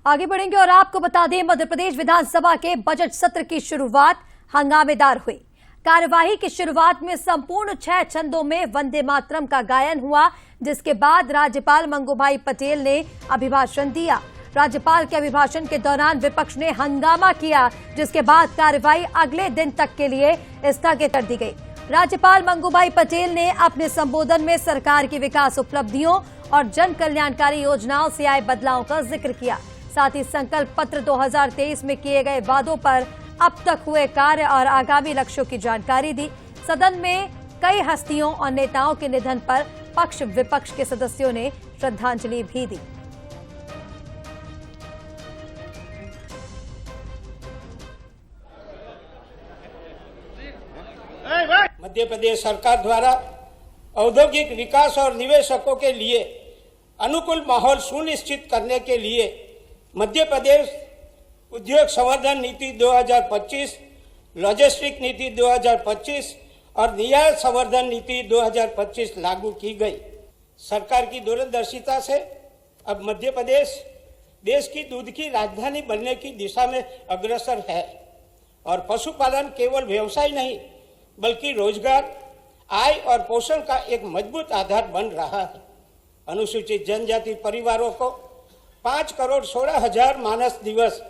आगे बढ़ेंगे और आपको बता दें, मध्य प्रदेश विधानसभा के बजट सत्र की शुरुआत हंगामेदार हुई। कार्यवाही की शुरुआत में संपूर्ण 6 छंदों में वंदे मातरम का गायन हुआ, जिसके बाद राज्यपाल मंगूभाई पटेल ने अभिभाषण दिया। राज्यपाल के अभिभाषण के दौरान विपक्ष ने हंगामा किया, जिसके बाद कार्यवाही अगले दिन तक के लिए स्थगित कर दी गई। राज्यपाल मंगूभाई पटेल ने अपने संबोधन में सरकार की विकास उपलब्धियों और जन कल्याणकारी योजनाओं से आए बदलावों का जिक्र किया। साथ ही संकल्प पत्र 2023 में किए गए वादों पर अब तक हुए कार्य और आगामी लक्ष्यों की जानकारी दी। सदन में कई हस्तियों और नेताओं के निधन पर पक्ष विपक्ष के सदस्यों ने श्रद्धांजलि भी दी। मध्य प्रदेश सरकार द्वारा औद्योगिक विकास और निवेशकों के लिए अनुकूल माहौल सुनिश्चित करने के लिए मध्य प्रदेश उद्योग संवर्धन नीति 2025, लॉजिस्टिक नीति 2025 और निर्यात संवर्धन नीति 2025 लागू की गई। सरकार की दूरदर्शिता से अब मध्य प्रदेश देश की दूध की राजधानी बनने की दिशा में अग्रसर है और पशुपालन केवल व्यवसाय नहीं बल्कि रोजगार, आय और पोषण का एक मजबूत आधार बन रहा है। अनुसूचित जनजाति परिवारों को 5,16,00,000 मानस दिवस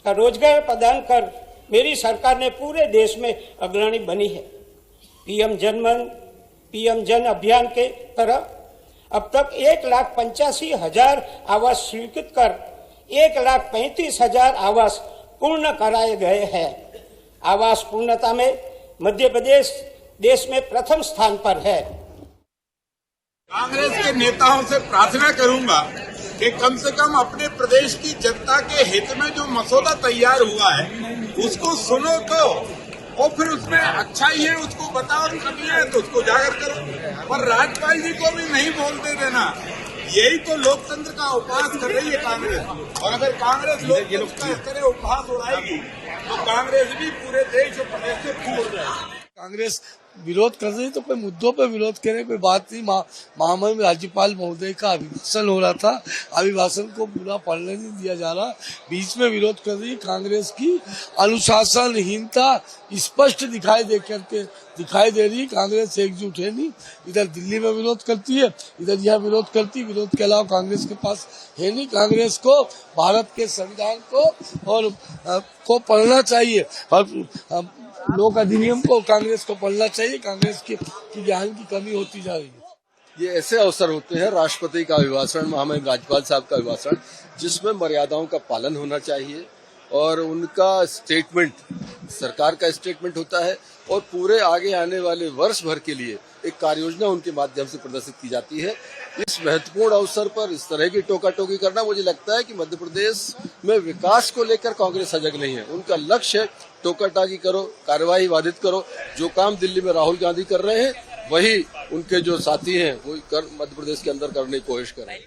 का रोजगार प्रदान कर मेरी सरकार ने पूरे देश में अग्रणी बनी है। पीएम जन अभियान के तरह अब तक 1,85,000 आवास स्वीकृत कर 1,35,000 आवास पूर्ण कराए गए हैं। आवास पूर्णता में मध्य प्रदेश देश में प्रथम स्थान पर है। कांग्रेस के नेताओं से प्रार्थना करूंगा कि कम से कम अपने प्रदेश की जनता के हित में जो मसौदा तैयार हुआ है उसको सुनो तो, और फिर उसमें अच्छाई है उसको बताओ, कमियां है तो उसको उजागर करो, पर राज्यपाल जी को भी नहीं बोलते देना। यही तो लोकतंत्र का उपहास कर रही है कांग्रेस। और अगर कांग्रेस लोकतंत्र का इस तरह उपहास उड़ाएगी तो कांग्रेस भी पूरे देश और प्रदेश से दूर जाएगी। कांग्रेस विरोध कर रही तो कोई मुद्दों पर विरोध करे, कोई बात नहीं। महामहिम राज्यपाल महोदय का अभिभाषण हो रहा था, अभिभाषण को पूरा पढ़ने नहीं दिया जा रहा, बीच में विरोध कर रही। कांग्रेस की अनुशासनहीनता स्पष्ट दिखाई दे रही। कांग्रेस एकजुट है नहीं, इधर दिल्ली में विरोध करती है, इधर यहाँ विरोध करती। विरोध के अलावा कांग्रेस के पास है नहीं। कांग्रेस को भारत के संविधान को पढ़ना चाहिए और लोक अधिनियम को कांग्रेस को पढ़ना चाहिए। कांग्रेस की ज्ञान की कमी होती जा रही है। ये ऐसे अवसर होते हैं, राष्ट्रपति का अभिभाषण, महामहिम राज्यपाल साहब का अभिभाषण, जिसमें मर्यादाओं का पालन होना चाहिए और उनका स्टेटमेंट सरकार का स्टेटमेंट होता है और पूरे आगे आने वाले वर्ष भर के लिए एक कार्ययोजना उनके माध्यम से प्रदर्शित की जाती है। इस महत्वपूर्ण अवसर पर इस तरह की टोका टोकी करना, मुझे लगता है कि मध्य प्रदेश में विकास को लेकर कांग्रेस सजग नहीं है। उनका लक्ष्य है टोका टाकी करो, कार्यवाही बाधित करो। जो काम दिल्ली में राहुल गांधी कर रहे हैं वही उनके जो साथी हैं वो मध्य प्रदेश के अंदर करने की कोशिश कर रहे हैं।